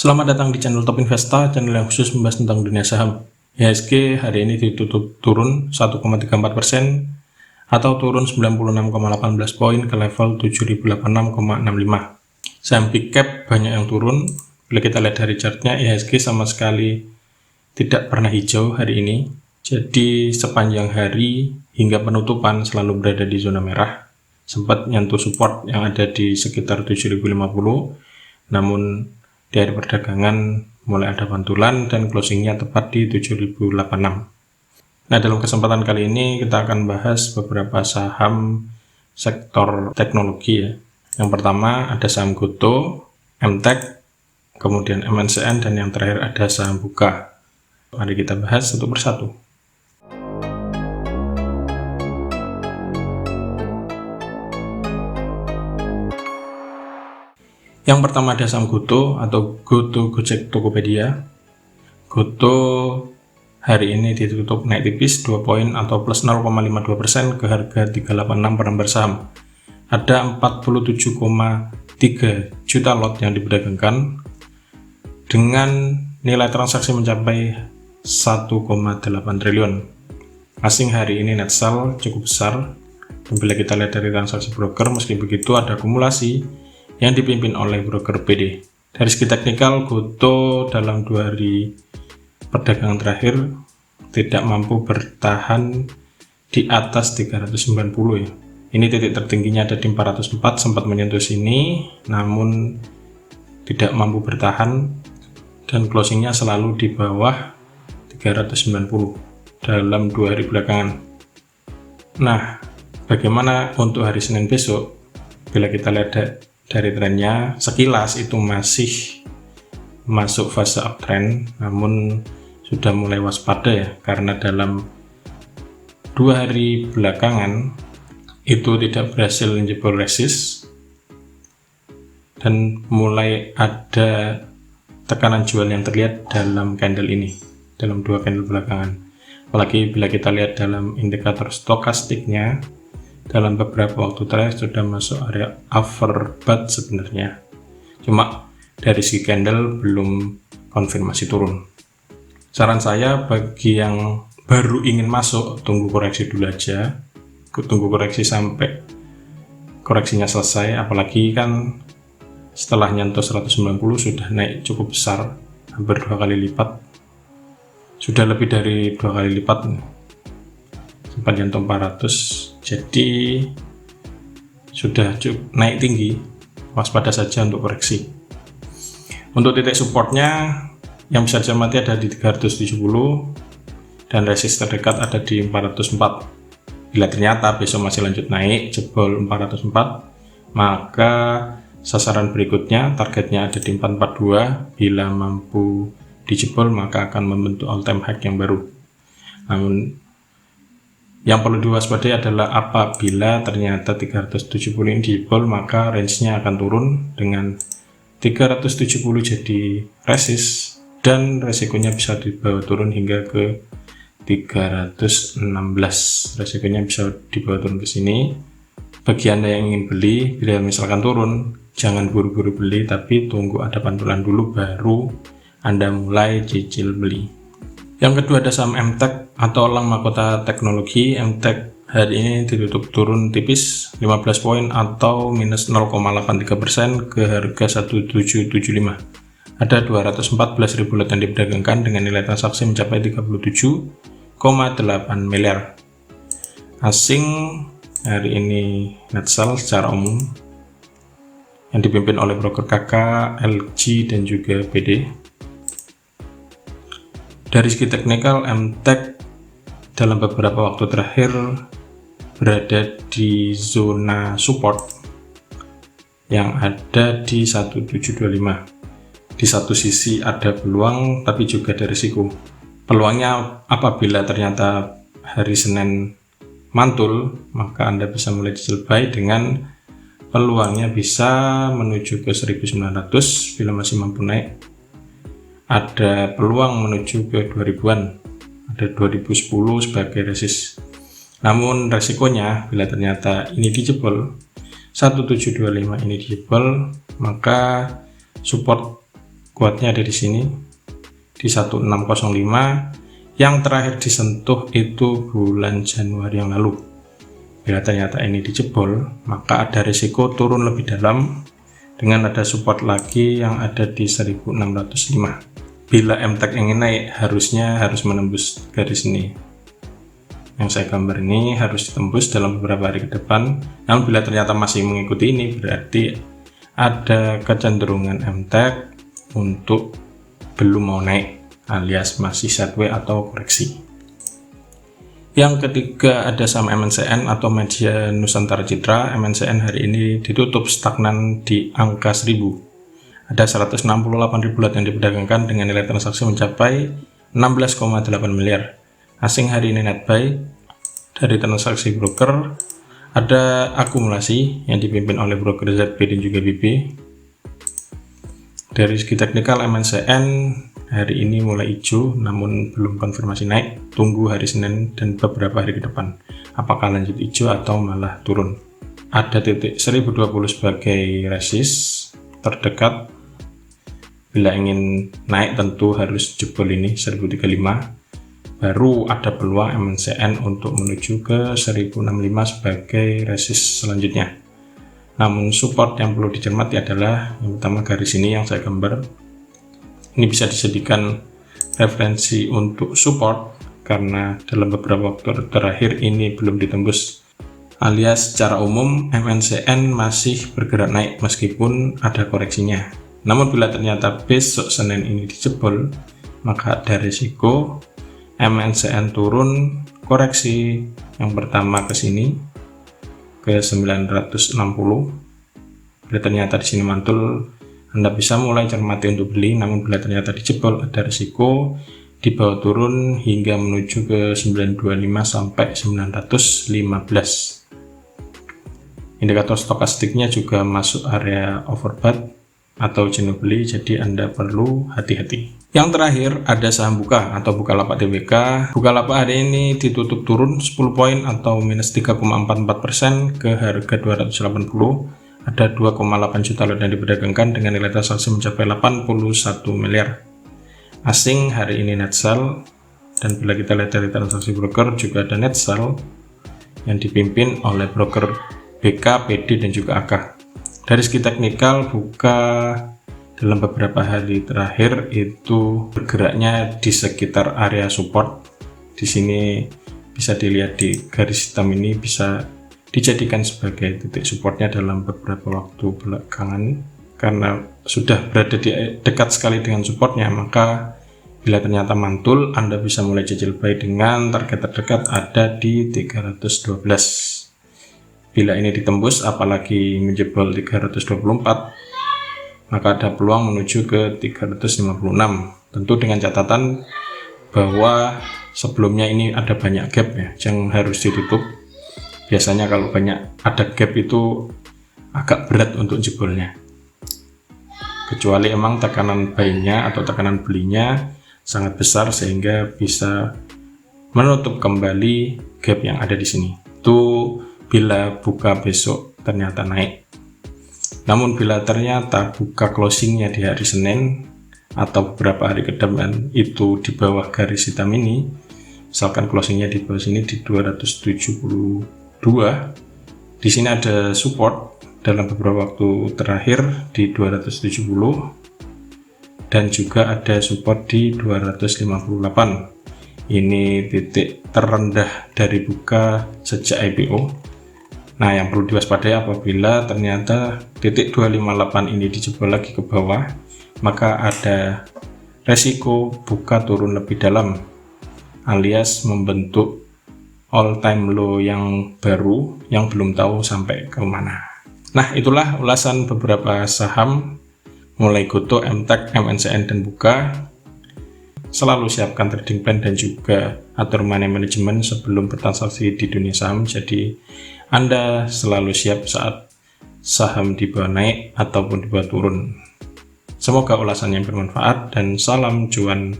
Selamat datang di channel Top Investa, channel yang khusus membahas tentang dunia saham. IHSG hari ini ditutup turun 1,34% atau turun 96,18 poin ke level 7086,65. Saham big cap banyak yang turun. Bila kita lihat dari chartnya, IHSG sama sekali tidak pernah hijau hari ini. Jadi sepanjang hari hingga penutupan selalu berada di zona merah. Sempat nyentuh support yang ada di sekitar 7050, namun di hari perdagangan mulai ada pantulan dan closingnya tepat di 7086. Nah, dalam kesempatan kali ini kita akan bahas beberapa saham sektor teknologi ya. Yang pertama ada saham Goto, MTech, kemudian MNCN, dan yang terakhir ada saham Buka. Mari kita bahas satu persatu. Yang pertama ada saham Goto atau Goto Gojek Tokopedia. Goto hari ini ditutup naik tipis 2 poin atau plus 0,52% ke harga 386 per lembar saham. Ada 47,3 juta lot yang diperdagangkan dengan nilai transaksi mencapai 1,8 triliun. Asing hari ini net sell cukup besar. Dan bila kita lihat dari transaksi broker, meski begitu ada akumulasi yang dipimpin oleh broker PD. Dari segi teknikal, Goto dalam 2 hari perdagangan terakhir tidak mampu bertahan di atas 390 ya. Ini titik tertingginya ada di 404, sempat menyentuh sini namun tidak mampu bertahan dan closingnya selalu di bawah 390 dalam 2 hari belakangan. Nah, bagaimana untuk hari Senin besok? Bila kita lihat dari trennya, sekilas itu masih masuk fase uptrend, namun sudah mulai waspada ya, karena dalam 2 hari belakangan itu tidak berhasil menjebol resist dan mulai ada tekanan jual yang terlihat dalam candle ini, dalam 2 candle belakangan. Apalagi bila kita lihat dalam indikator stokastiknya, dalam beberapa waktu terakhir sudah masuk area overbought sebenarnya, cuma dari segi candle belum konfirmasi turun. Saran saya bagi yang baru ingin masuk, tunggu koreksi dulu aja, tunggu koreksi sampai koreksinya selesai. Apalagi kan setelah nyentuh 190 sudah naik cukup besar, hampir 2 kali lipat, sudah lebih dari 2 kali lipat, sempat nyentuh 400. Jadi sudah cukup naik tinggi, waspada saja untuk koreksi. Untuk titik supportnya yang bisa dicermati ada di 370 dan resist terdekat ada di 404. Bila ternyata besok masih lanjut naik jebol 404, maka sasaran berikutnya targetnya ada di 442. Bila mampu dijebol maka akan membentuk all time high yang baru. Namun yang perlu diwaspadai adalah apabila ternyata 370 ini dijebol, maka range-nya akan turun dengan 370 jadi resist dan resikonya bisa dibawa turun hingga ke 316. Resikonya bisa dibawa turun ke sini. Bagi Anda yang ingin beli, bila misalkan turun, jangan buru-buru beli, tapi tunggu ada pantulan dulu baru Anda mulai cicil beli. Yang kedua ada saham MTech atau Elang Mahkota Teknologi. MTech hari ini ditutup turun tipis 15 poin atau minus 0,83% ke harga 1775. Ada 214.000 lot yang diperdagangkan dengan nilai transaksi mencapai 37,8 miliar. Asing hari ini net sell secara umum yang dipimpin oleh broker KK, LG, dan juga PD. Dari segi teknikal, MTech dalam beberapa waktu terakhir berada di zona support yang ada di 1725. Di satu sisi ada peluang, tapi juga ada risiko. Peluangnya apabila ternyata hari Senin mantul, maka Anda bisa mulai cicil buy dengan peluangnya bisa menuju ke 1900 bila masih mampu naik. Ada peluang menuju ke 2000-an, ada 2010 sebagai resist. Namun resikonya bila ternyata ini dijebol, 1725 ini dijebol, maka support kuatnya ada di sini di 1605. Yang terakhir disentuh itu bulan Januari yang lalu. Bila ternyata ini dijebol, maka ada risiko turun lebih dalam dengan ada support lagi yang ada di 1605. Bila MTEK ingin naik, harusnya harus menembus garis ini. Yang saya gambar ini harus ditembus dalam beberapa hari ke depan. Namun bila ternyata masih mengikuti ini, berarti ada kecenderungan MTEK untuk belum mau naik, alias masih sideways atau koreksi. Yang ketiga ada saham MNCN atau Media Nusantara Citra. MNCN hari ini ditutup stagnan di angka 1000. Ada 168.000 lot yang diperdagangkan dengan nilai transaksi mencapai 16,8 miliar. Asing hari ini net buy dari transaksi broker. Ada akumulasi yang dipimpin oleh broker ZB dan juga BB. Dari segi teknikal MNCN hari ini mulai hijau namun belum konfirmasi naik. Tunggu hari Senin dan beberapa hari ke depan apakah lanjut hijau atau malah turun. Ada titik 1020 sebagai resist terdekat. Bila ingin naik tentu harus jebol ini 1035, baru ada peluang MNCN untuk menuju ke 1065 sebagai resist selanjutnya. Namun support yang perlu dicermati adalah yang pertama garis ini yang saya gambar. Ini bisa dijadikan referensi untuk support karena dalam beberapa waktu terakhir ini belum ditembus, alias secara umum MNCN masih bergerak naik meskipun ada koreksinya. Namun bila ternyata besok Senin ini dijebol, maka ada risiko MNCN turun koreksi yang pertama ke sini ke 960. Bila ternyata di sini mantul, Anda bisa mulai cermati untuk beli. Namun bila ternyata dijebol, ada risiko dibawa turun hingga menuju ke 925 sampai 915. Indikator stokastiknya juga masuk area overbought atau jenuh beli, jadi Anda perlu hati-hati. Yang terakhir ada saham Buka atau Bukalapak Tbk. Bukalapak hari ini ditutup turun 10 poin atau minus 3,44% ke harga 280. Ada 2,8 juta lot yang diperdagangkan dengan nilai transaksi mencapai 81 miliar. Asing hari ini net sell, dan bila kita lihat dari transaksi broker juga ada net sell yang dipimpin oleh broker BK, PD dan juga AK. Dari segi teknikal, Buka dalam beberapa hari terakhir itu bergeraknya di sekitar area support. Di sini bisa dilihat di garis hitam ini bisa dijadikan sebagai titik supportnya dalam beberapa waktu belakangan. Karena sudah berada di dekat sekali dengan supportnya, maka bila ternyata mantul, Anda bisa mulai cicil buy dengan target terdekat ada di 312. Bila ini ditembus, apalagi menjebol 324, maka ada peluang menuju ke 356. Tentu dengan catatan bahwa sebelumnya ini ada banyak gap ya, yang harus ditutup. Biasanya kalau banyak ada gap itu agak berat untuk jebolnya. Kecuali emang tekanan buy-nya atau tekanan belinya sangat besar sehingga bisa menutup kembali gap yang ada di sini. Itu bila Buka besok ternyata naik. Namun bila ternyata Buka closingnya di hari Senin atau beberapa hari ke depan itu di bawah garis hitam ini, misalkan closingnya di bawah sini di 272, di sini ada support dalam beberapa waktu terakhir di 270 dan juga ada support di 258. Ini titik terendah dari Buka sejak IPO. Nah, yang perlu diwaspadai apabila ternyata titik 258 ini dijebol lagi ke bawah, maka ada resiko Buka turun lebih dalam, alias membentuk all time low yang baru yang belum tahu sampai ke mana. Nah, itulah ulasan beberapa saham mulai Gotoh, MTEK, MNCN dan Buka. Selalu siapkan trading plan dan juga atur money management sebelum bertransaksi di dunia saham, jadi Anda selalu siap saat saham di bawah naik ataupun di bawah turun. Semoga ulasannya bermanfaat dan salam cuan.